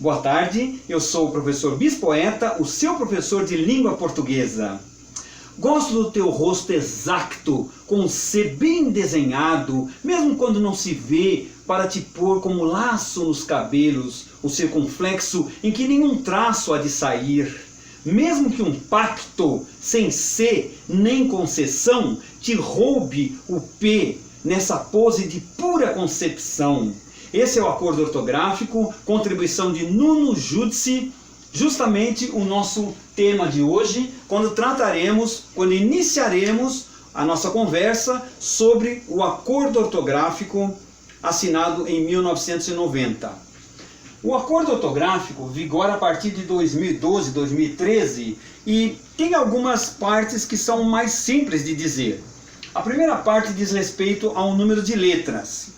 Boa tarde, eu sou o professor Bispoeta, o seu professor de língua portuguesa. Gosto do teu rosto exacto, com o C bem desenhado, mesmo quando não se vê, para te pôr como laço nos cabelos, o circunflexo em que nenhum traço há de sair. Mesmo que um pacto, sem C nem concessão, te roube o P nessa pose de pura concepção. Esse é o acordo ortográfico, contribuição de Nuno Judici, justamente o nosso tema de hoje, quando iniciaremos a nossa conversa sobre o acordo ortográfico assinado em 1990. O acordo ortográfico vigora a partir de 2012, 2013 e tem algumas partes que são mais simples de dizer. A primeira parte diz respeito ao número de letras.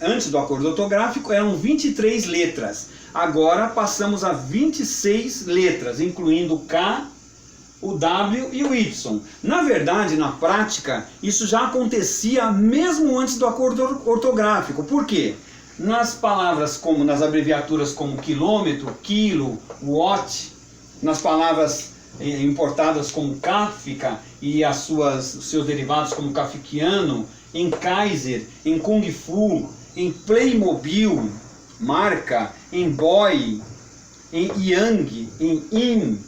Antes do acordo ortográfico eram 23 letras. Agora passamos a 26 letras, incluindo o K, o W e o Y. Na verdade, na prática, isso já acontecia mesmo antes do acordo ortográfico. Por quê? Nas palavras como, nas abreviaturas como quilômetro, quilo, watt, nas palavras importadas como Kafka e os seus derivados como Kafkiano, em Kaiser, em Kung Fu, em Playmobil, marca, em Boy, em Yang, em In,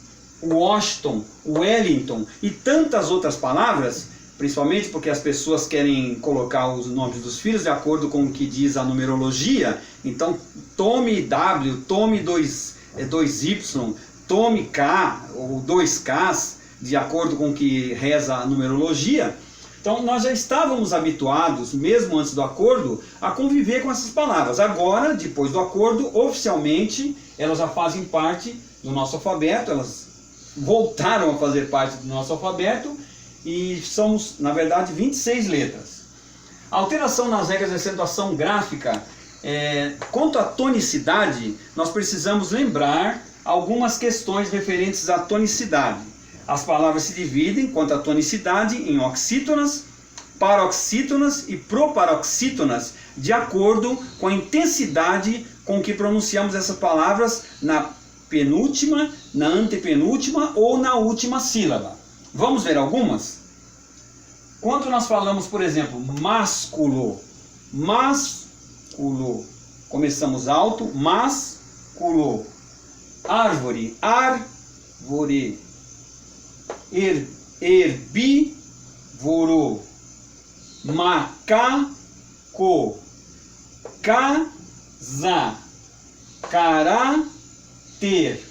Washington, Wellington e tantas outras palavras, principalmente porque as pessoas querem colocar os nomes dos filhos de acordo com o que diz a numerologia. Então, tome W, tome 2Y, tome K ou 2Ks, de acordo com o que reza a numerologia. Então, nós já estávamos habituados, mesmo antes do acordo, a conviver com essas palavras. Agora, depois do acordo, oficialmente, elas já fazem parte do nosso alfabeto, elas voltaram a fazer parte do nosso alfabeto e somos, na verdade, 26 letras. A alteração nas regras de acentuação gráfica, quanto à tonicidade, nós precisamos lembrar algumas questões referentes à tonicidade. As palavras se dividem, quanto à tonicidade, em oxítonas, paroxítonas e proparoxítonas, de acordo com a intensidade com que pronunciamos essas palavras na penúltima, na antepenúltima ou na última sílaba. Vamos ver algumas? Quando nós falamos, por exemplo, másculo, começamos alto, másculo. Árvore, árvore. Herbívoro, macaco, casa, caráter,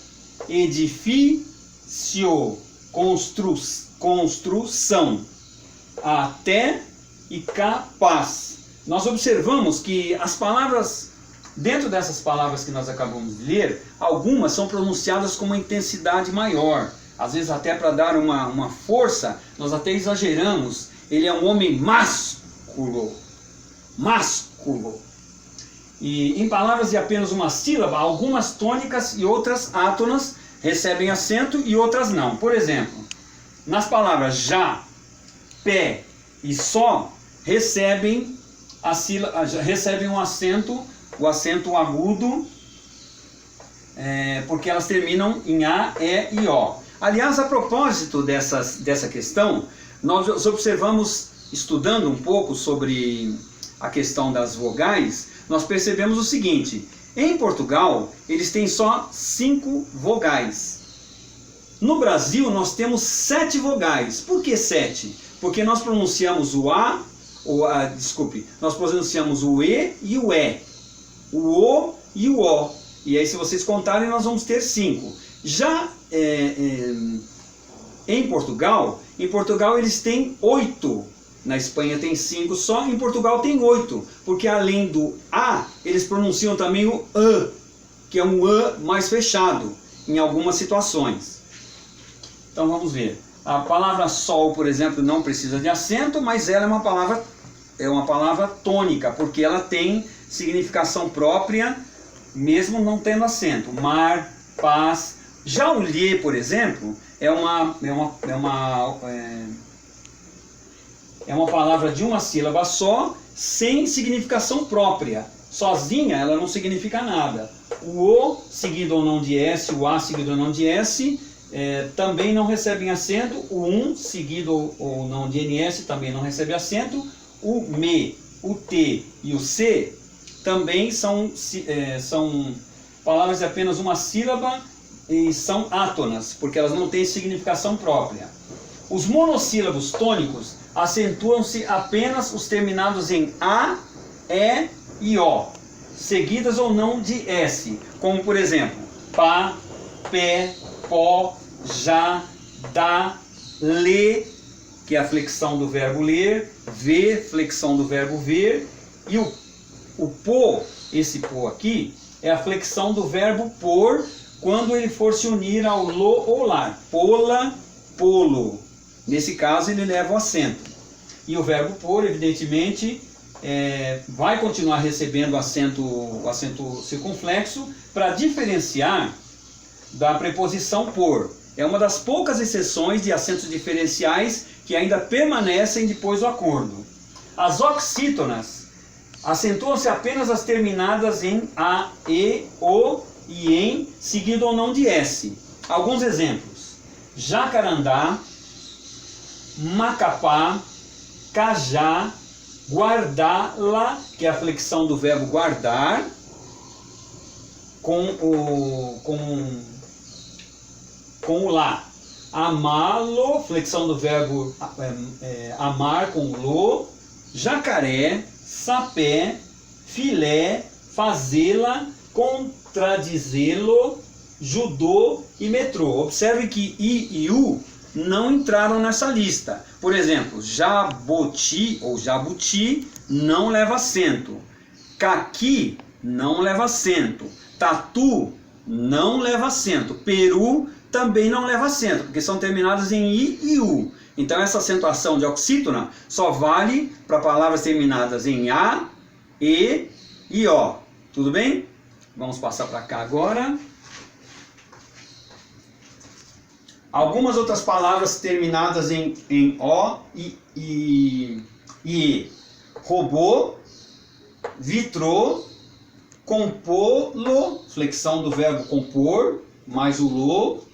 edifício, construção, até e capaz. Nós observamos que as palavras, dentro dessas palavras que nós acabamos de ler, algumas são pronunciadas com uma intensidade maior. Às vezes até para dar uma força, nós até exageramos. Ele é um homem másculo. E em palavras de apenas uma sílaba, algumas tônicas e outras átonas recebem acento e outras não. Por exemplo, nas palavras já, pé e só, recebem um acento, o acento agudo, porque elas terminam em A, E e O. Aliás, a propósito dessa questão, nós observamos, estudando um pouco sobre a questão das vogais, nós percebemos o seguinte: em Portugal, eles têm só 5 vogais. No Brasil, nós temos 7 vogais. Por que 7? Porque nós pronunciamos o A, nós pronunciamos o E e o E, o O e o O. E aí, se vocês contarem, nós vamos ter 5. Já em Portugal eles têm 8. Na Espanha tem 5 só, em Portugal tem 8. Porque além do A, eles pronunciam também o A, que é um A mais fechado, em algumas situações. Então vamos ver. A palavra sol, por exemplo, não precisa de acento, mas ela é uma palavra tônica, porque ela tem significação própria, mesmo não tendo acento. Mar, paz. Já o lhe, por exemplo, é uma palavra de uma sílaba só, sem significação própria, sozinha ela não significa nada. O O seguido ou não de S, o A seguido ou não de S, também não recebem acento. O seguido ou não de NS também não recebe acento. O ME, o T e o C também são palavras de apenas uma sílaba e são átonas, porque elas não têm significação própria. Os monossílabos tônicos acentuam-se apenas os terminados em A, E e O, seguidas ou não de S, como por exemplo, pá, pé, pó, já, dá, lê, que é a flexão do verbo ler, ver, flexão do verbo ver, e o pô, esse pô aqui, é a flexão do verbo pôr, quando ele for se unir ao lo ou lar. Pola, polo. Nesse caso ele leva o acento. E o verbo pôr, evidentemente, vai continuar recebendo o acento circunflexo para diferenciar da preposição por. É uma das poucas exceções de acentos diferenciais que ainda permanecem depois do acordo. As oxítonas acentuam-se apenas as terminadas em A, E, O e em, seguido ou não de S. Alguns exemplos: jacarandá, macapá, cajá, guardá-la, que é a flexão do verbo guardar, com o lá. Amá-lo, flexão do verbo amar com o lo. Jacaré, sapé, filé, fazê-la, contradizê-lo, judô e metrô. Observe que I e U não entraram nessa lista. Por exemplo, jaboti ou jabuti não leva acento. Caqui não leva acento. Tatu não leva acento. Peru também não leva acento, porque são terminadas em I e U. Então essa acentuação de oxítona só vale para palavras terminadas em A, E e O. Tudo bem? Vamos passar para cá agora. Algumas outras palavras terminadas em O e E. Robô, vitrô, compô-lo, flexão do verbo compor, mais o lo.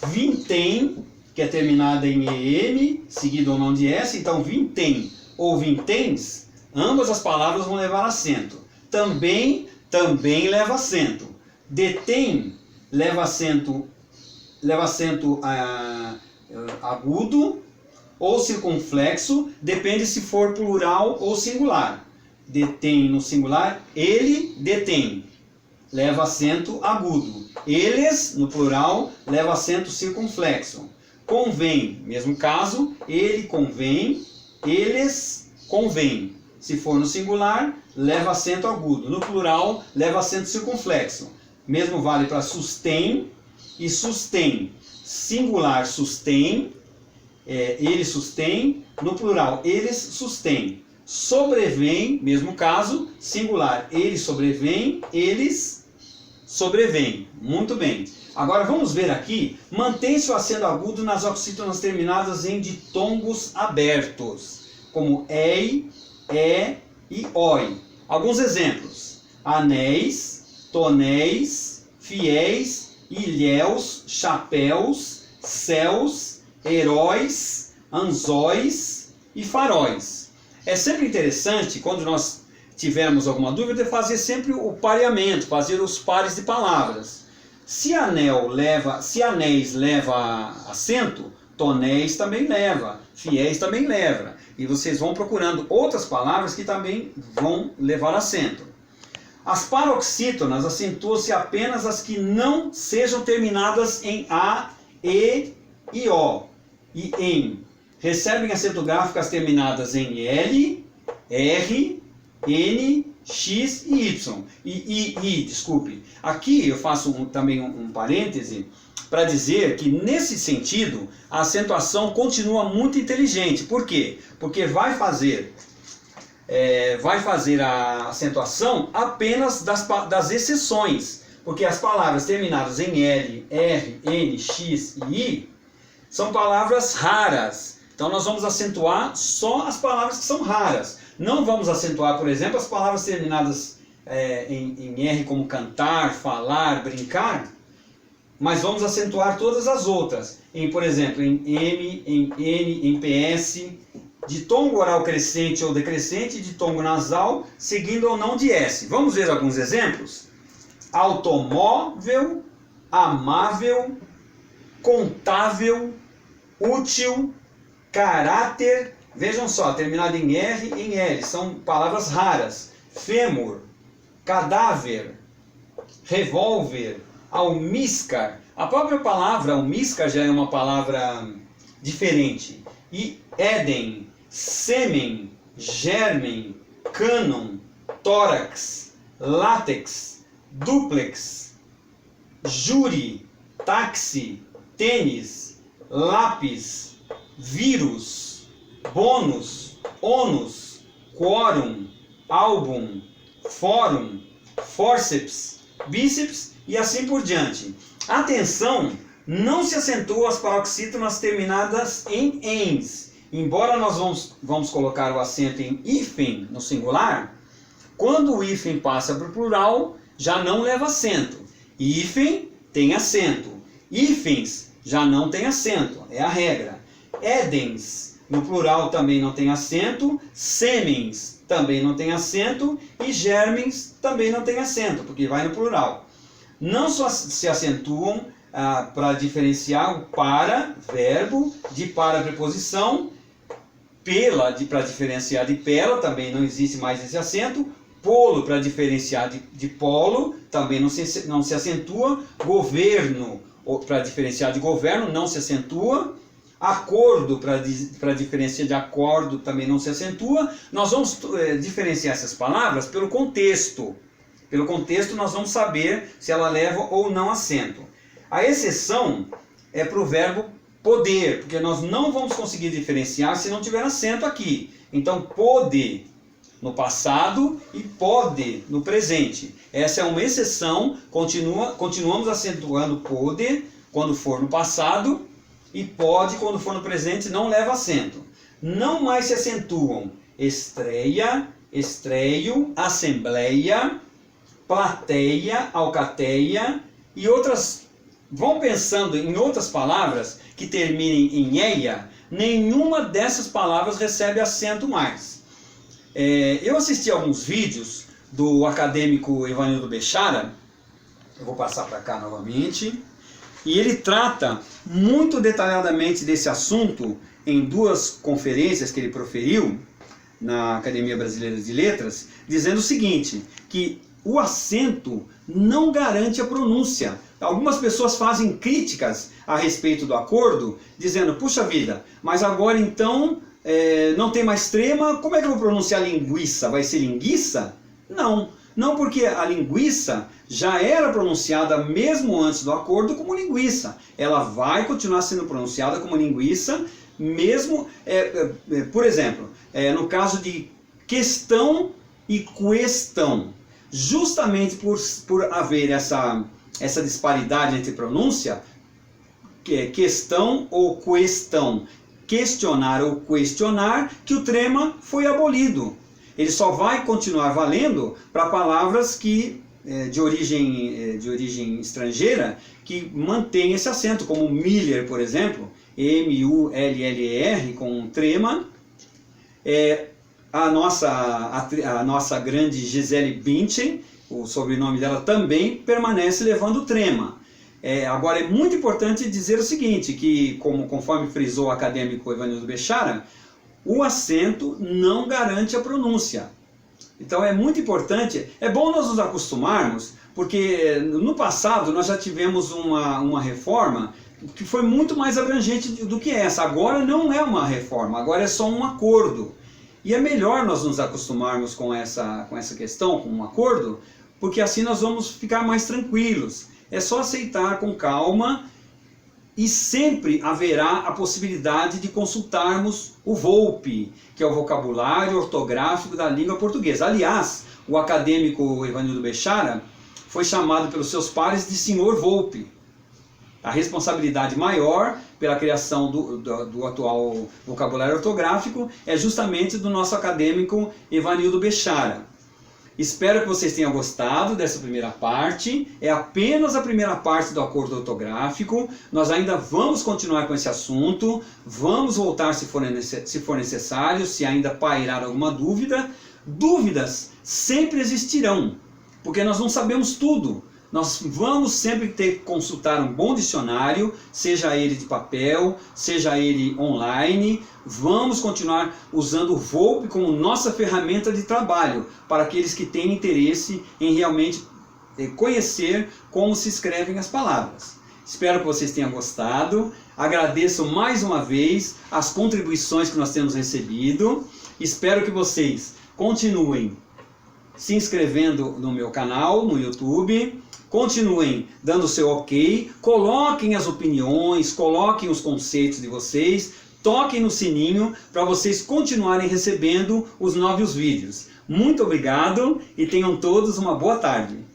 Vintém, que é terminada em EM, seguido ou não de S. Então vintém ou vinténs, ambas as palavras vão levar acento. Também leva acento. Detém leva acento agudo ou circunflexo, depende se for plural ou singular. Detém no singular, ele detém, leva acento agudo. Eles, no plural, leva acento circunflexo. Convém, mesmo caso, ele convém, eles convém. Se for no singular, leva acento agudo. No plural, leva acento circunflexo. Mesmo vale para sustém e sustém. Singular, sustém, ele sustém. No plural, eles sustém. Sobrevém, mesmo caso, singular, ele sobrevém, eles sobrevém. Muito bem. Agora vamos ver aqui, mantém-se o acento agudo nas oxítonas terminadas em ditongos abertos, como ei, e oi. Alguns exemplos: anéis, tonéis, fiéis, ilhéus, chapéus, céus, heróis, anzóis e faróis. É sempre interessante, quando nós tivermos alguma dúvida, fazer sempre o pareamento, fazer os pares de palavras. Se anéis leva acento, tonéis também leva, fiéis também leva. E vocês vão procurando outras palavras que também vão levar acento. As paroxítonas acentuam-se apenas as que não sejam terminadas em A, E e O. E em. Recebem acento gráfico as terminadas em L, R, N, X e Y. Desculpe. Aqui eu faço também um parêntese para dizer que, nesse sentido, a acentuação continua muito inteligente. Por quê? Porque vai fazer a acentuação apenas das exceções. Porque as palavras terminadas em L, R, N, X e I são palavras raras. Então nós vamos acentuar só as palavras que são raras. Não vamos acentuar, por exemplo, as palavras terminadas em R como cantar, falar, brincar, mas vamos acentuar todas as outras, por exemplo, em M, em N, em PS, de tom oral crescente ou decrescente, de tom nasal, seguindo ou não de S. Vamos ver alguns exemplos? Automóvel, amável, contável, útil, caráter, vejam só, terminado em R e em L, são palavras raras. Fêmur, cadáver, revólver, almíscar. A própria palavra almíscar já é uma palavra diferente. E Éden, sêmen, germen, cânon, tórax, látex, dúplex, júri, táxi, tênis, lápis, vírus, bônus, ônus, quórum, álbum, fórum, fórceps, bíceps e assim por diante. Atenção, não se acentuam as paroxítonas terminadas em ens. Embora nós vamos colocar o acento em hífen no singular, quando o hífen passa para o plural, já não leva acento. Hífen tem acento. Hífens já não tem acento, é a regra. Édens, no plural também não tem acento. Sêmens também não tem acento. E germens também não tem acento, porque vai no plural. Não só se acentuam para diferenciar o para, verbo, de para, preposição, pela, para diferenciar de pela, também não existe mais esse acento, polo, para diferenciar de polo, também não se acentua, governo, para diferenciar de governo, não se acentua, acordo, para diferenciar de acordo, também não se acentua. Nós vamos diferenciar essas palavras pelo contexto. Pelo contexto nós vamos saber se ela leva ou não acento. A exceção é para o verbo poder, porque nós não vamos conseguir diferenciar se não tiver acento aqui. Então, pode no passado e pode no presente. Essa é uma exceção, continuamos acentuando pode quando for no passado e pode quando for no presente, não leva acento. Não mais se acentuam estreia, estreio, assembleia, plateia, alcateia e outras. Vão pensando em outras palavras que terminem em eia, nenhuma dessas palavras recebe acento mais. Eu assisti alguns vídeos do acadêmico Evanildo Bechara, eu vou passar para cá novamente, e ele trata muito detalhadamente desse assunto em duas conferências que ele proferiu na Academia Brasileira de Letras, dizendo o seguinte, que o acento não garante a pronúncia. Algumas pessoas fazem críticas a respeito do acordo, dizendo, puxa vida, mas agora então não tem mais trema, como é que eu vou pronunciar linguiça? Vai ser linguiça? Não, não, porque a linguiça já era pronunciada mesmo antes do acordo como linguiça. Ela vai continuar sendo pronunciada como linguiça, mesmo, por exemplo, no caso de questão e questão. Justamente por haver essa disparidade entre pronúncia, que é questão ou questão, questionar ou questionar, que o trema foi abolido. Ele só vai continuar valendo para palavras que, de origem estrangeira que mantém esse acento, como Miller, por exemplo, M-U-L-L-E-R, com trema. A nossa grande Gisele Bündchen, o sobrenome dela também permanece levando trema. Agora é muito importante dizer o seguinte, que conforme frisou o acadêmico Evanildo Bechara, o acento não garante a pronúncia. Então é muito importante, é bom nós nos acostumarmos, porque no passado nós já tivemos uma reforma que foi muito mais abrangente do que essa. Agora não é uma reforma, agora é só um acordo. E é melhor nós nos acostumarmos com essa questão, com um acordo, porque assim nós vamos ficar mais tranquilos. É só aceitar com calma e sempre haverá a possibilidade de consultarmos o VOLPE, que é o vocabulário ortográfico da língua portuguesa. Aliás, o acadêmico Evanildo Bechara foi chamado pelos seus pares de Senhor VOLPE. A responsabilidade maior pela criação do atual vocabulário ortográfico é justamente do nosso acadêmico Evanildo Bechara. Espero que vocês tenham gostado dessa primeira parte. É apenas a primeira parte do acordo ortográfico. Nós ainda vamos continuar com esse assunto. Vamos voltar se for necessário, se ainda pairar alguma dúvida. Dúvidas sempre existirão, porque nós não sabemos tudo. Nós vamos sempre ter que consultar um bom dicionário, seja ele de papel, seja ele online. Vamos continuar usando o Volpe como nossa ferramenta de trabalho para aqueles que têm interesse em realmente conhecer como se escrevem as palavras. Espero que vocês tenham gostado. Agradeço mais uma vez as contribuições que nós temos recebido. Espero que vocês continuem se inscrevendo no meu canal, no YouTube. Continuem dando o seu ok, coloquem as opiniões, coloquem os conceitos de vocês, toquem no sininho para vocês continuarem recebendo os novos vídeos. Muito obrigado e tenham todos uma boa tarde.